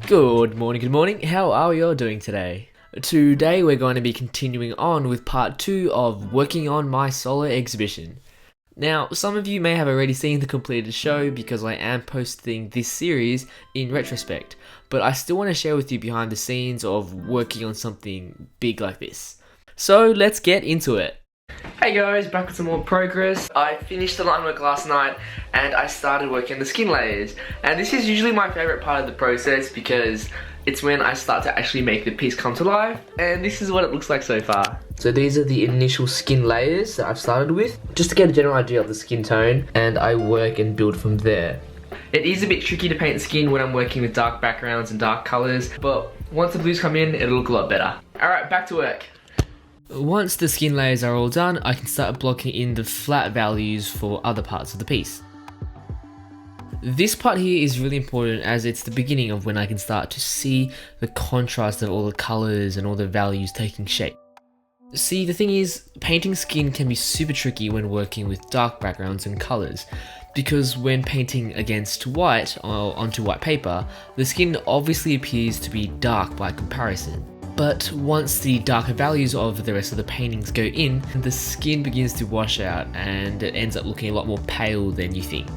Good morning, how are you all doing today? Today we're going to be continuing on with part 2 of working on my solo exhibition. Now, some of you may have already seen the completed show because I am posting this series in retrospect, but I still want to share with you behind the scenes of working on something big like this. So let's get into it. Hey guys, back with some more progress. I finished the line work last night and I started working on the skin layers. And this is usually my favourite part of the process because it's when I start to actually make the piece come to life. And this is what it looks like so far. So these are the initial skin layers that I've started with, just to get a general idea of the skin tone, and I work and build from there. It is a bit tricky to paint skin when I'm working with dark backgrounds and dark colours, but once the blues come in, it'll look a lot better. Alright, back to work. Once the skin layers are all done, I can start blocking in the flat values for other parts of the piece. This part here is really important as it's the beginning of when I can start to see the contrast of all the colours and all the values taking shape. See, the thing is, painting skin can be super tricky when working with dark backgrounds and colours, because when painting against white or onto white paper, the skin obviously appears to be dark by comparison. But once the darker values of the rest of the paintings go in, the skin begins to wash out and it ends up looking a lot more pale than you think.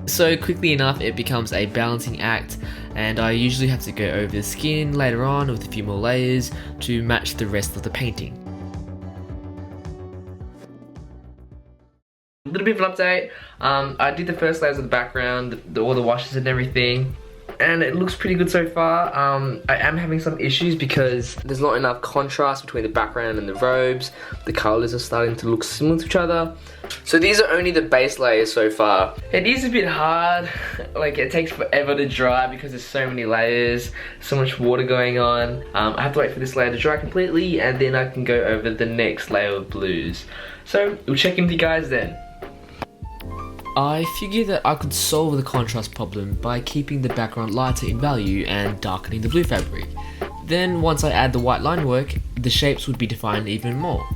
So quickly enough it becomes a balancing act, and I usually have to go over the skin later on with a few more layers to match the rest of the painting. A little bit of an update, I did the first layers of the background, all the washes and everything, and it looks pretty good so far. I am having some issues because there's not enough contrast between the background and the robes. The colours are starting to look similar to each other. So these are only the base layers so far. It is a bit hard, like it takes forever to dry because there's so many layers, so much water going on. I have to wait for this layer to dry completely and then I can go over the next layer of blues. So we'll check in with you guys then. I figured that I could solve the contrast problem by keeping the background lighter in value and darkening the blue fabric. Then once I add the white line work, the shapes would be defined even more.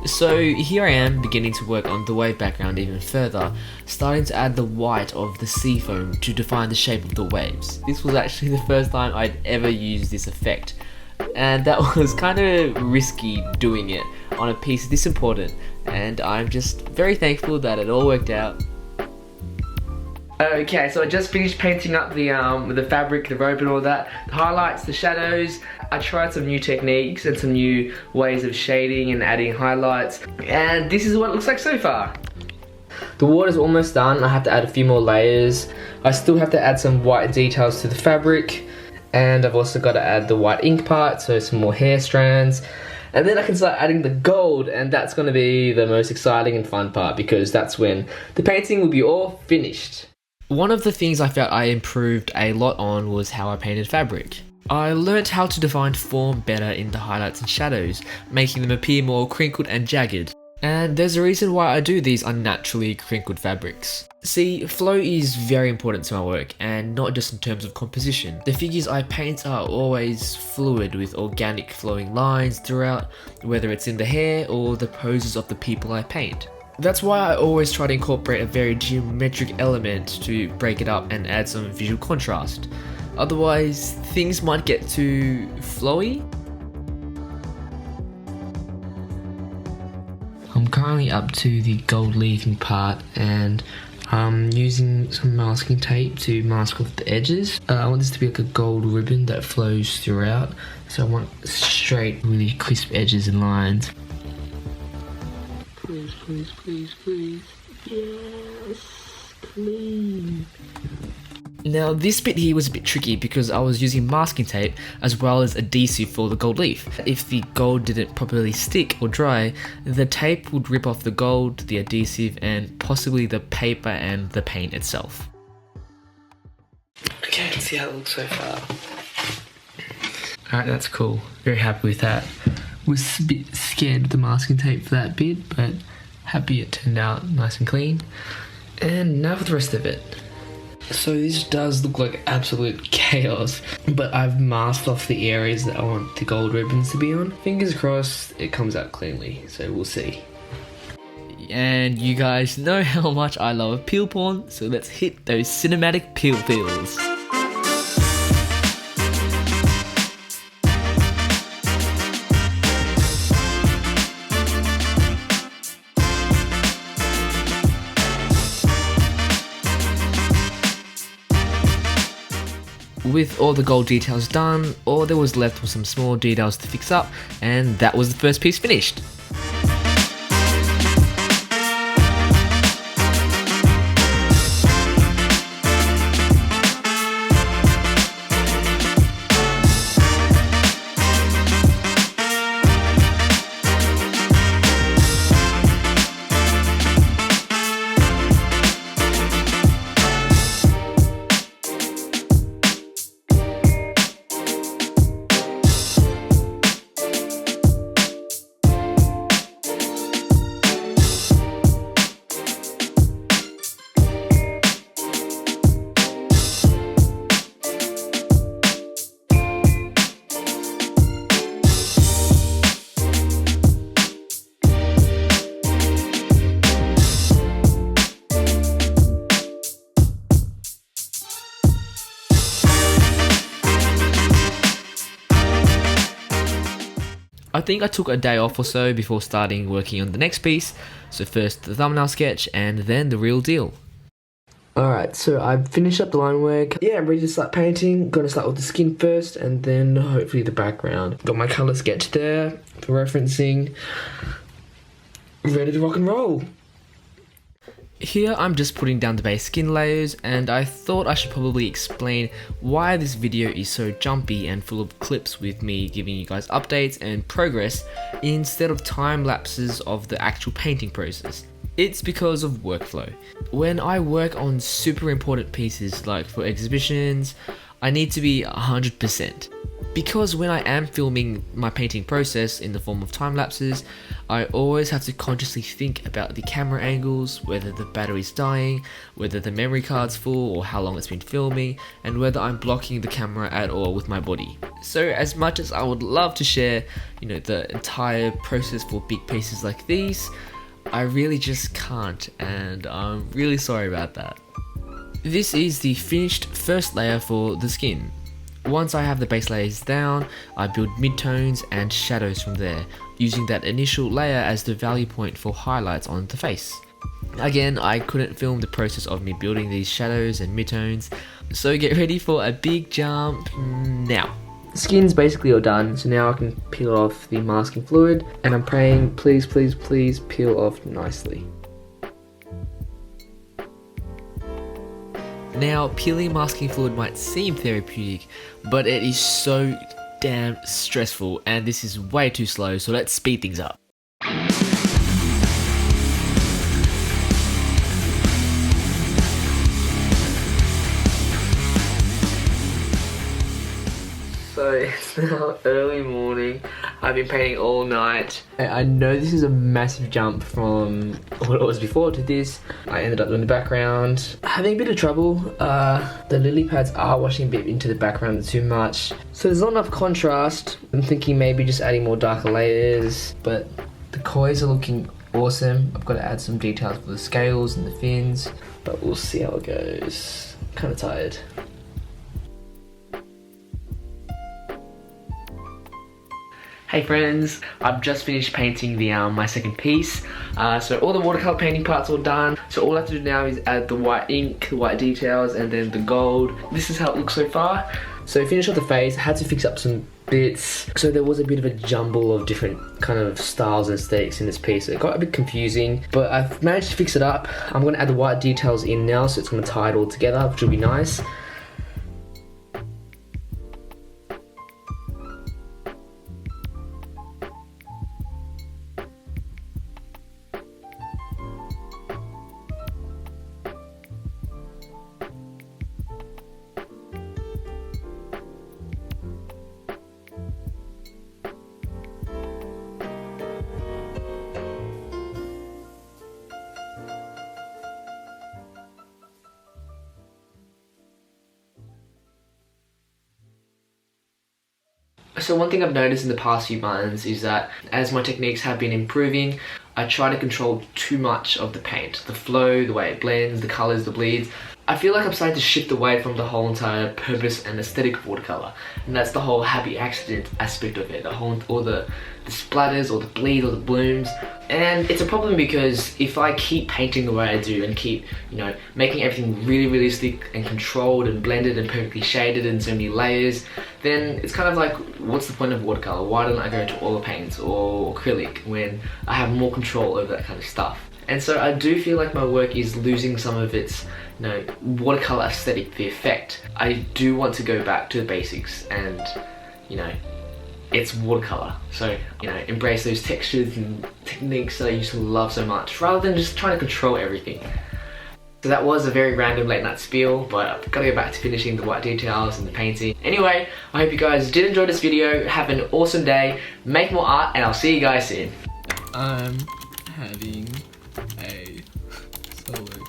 So here I am beginning to work on the wave background even further, starting to add the white of the sea foam to define the shape of the waves. This was actually the first time I'd ever used this effect, and that was kind of risky doing it on a piece this important, and I'm just very thankful that it all worked out. Okay, so I just finished painting up the fabric, the robe and all that. The highlights, the shadows. I tried some new techniques and some new ways of shading and adding highlights. And this is what it looks like so far. The water's almost done. I have to add a few more layers. I still have to add some white details to the fabric. And I've also got to add the white ink part, so some more hair strands. And then I can start adding the gold, and that's going to be the most exciting and fun part because that's when the painting will be all finished. One of the things I felt I improved a lot on was how I painted fabric. I learnt how to define form better in the highlights and shadows, making them appear more crinkled and jagged. And there's a reason why I do these unnaturally crinkled fabrics. See, flow is very important to my work, and not just in terms of composition. The figures I paint are always fluid with organic flowing lines throughout, whether it's in the hair or the poses of the people I paint. That's why I always try to incorporate a very geometric element to break it up and add some visual contrast. Otherwise, things might get too flowy. I'm currently up to the gold leafing part and I'm using some masking tape to mask off the edges. I want this to be like a gold ribbon that flows throughout, so I want straight, really crisp edges and lines. Please, please, please, please. Yes, please. Now this bit here was a bit tricky because I was using masking tape as well as adhesive for the gold leaf. If the gold didn't properly stick or dry, the tape would rip off the gold, the adhesive, and possibly the paper and the paint itself. Okay, let's see how it looks so far. Alright, that's cool. Very happy with that. Was a bit scared with the masking tape for that bit, but happy it turned out nice and clean. And now for the rest of it. So this does look like absolute chaos, but I've masked off the areas that I want the gold ribbons to be on. Fingers crossed it comes out cleanly, so we'll see. And you guys know how much I love peel porn, so let's hit those cinematic peel peels. with all the gold details done, all there was left was some small details to fix up, and that was the first piece finished. I think I took a day off or so before starting working on the next piece, so first the thumbnail sketch and then the real deal. Alright, so I've finished up the line work. Yeah, I'm ready to start painting. Gonna start with the skin first and then hopefully the background. Got my colour sketch there for referencing. Ready to rock and roll. Here I'm just putting down the base skin layers, and I thought I should probably explain why this video is so jumpy and full of clips with me giving you guys updates and progress instead of time lapses of the actual painting process. It's because of workflow. When I work on super important pieces like for exhibitions, I need to be 100%. Because when I am filming my painting process in the form of time lapses, I always have to consciously think about the camera angles, whether the battery's dying, whether the memory card's full or how long it's been filming, and whether I'm blocking the camera at all with my body. So as much as I would love to share, the entire process for big pieces like these, I really just can't, and I'm really sorry about that. This is the finished first layer for the skin. Once I have the base layers down, I build midtones and shadows from there, using that initial layer as the value point for highlights on the face. Again, I couldn't film the process of me building these shadows and midtones, so get ready for a big jump now. The skin's basically all done, so now I can peel off the masking fluid, and I'm praying, please, please, please peel off nicely. Now, peeling masking fluid might seem therapeutic, but it is so damn stressful, and this is way too slow, so let's speed things up. So it's now early morning. I've been painting all night. I know this is a massive jump from what it was before to this. I ended up doing the background. Having a bit of trouble. The lily pads are washing a bit into the background too much. So there's not enough contrast. I'm thinking maybe just adding more darker layers. But the kois are looking awesome. I've got to add some details for the scales and the fins. But we'll see how it goes. I'm kind of tired. Hey friends, I've just finished painting the my second piece. So all the watercolor painting parts are done. So all I have to do now is add the white ink, the white details, and then the gold. This is how it looks so far. So finish off the face. I had to fix up some bits. So there was a bit of a jumble of different kind of styles and aesthetics in this piece. It got a bit confusing, but I've managed to fix it up. I'm going to add the white details in now, so it's going to tie it all together, which will be nice. So one thing I've noticed in the past few months is that as my techniques have been improving, I try to control too much of the paint. The flow, the way it blends, the colours, the bleeds. I feel like I'm starting to shift away from the whole entire purpose and aesthetic of watercolour. And that's the whole happy accident aspect of it. All the splatters, or the bleed, or the blooms. And it's a problem because if I keep painting the way I do and keep, you know, making everything really realistic and controlled and blended and perfectly shaded in so many layers, then it's kind of like, what's the point of watercolour? Why don't I go to oil paints or acrylic when I have more control over that kind of stuff? And so I do feel like my work is losing some of its, you know, watercolour aesthetic, the effect. I do want to go back to the basics and, you know, it's watercolour. So, you know, embrace those textures and techniques that I used to love so much, rather than just trying to control everything. So that was a very random late night spiel, but I've got to go back to finishing the white details and the painting. Anyway, I hope you guys did enjoy this video. Have an awesome day, make more art, and I'll see you guys soon. I'm having a solo.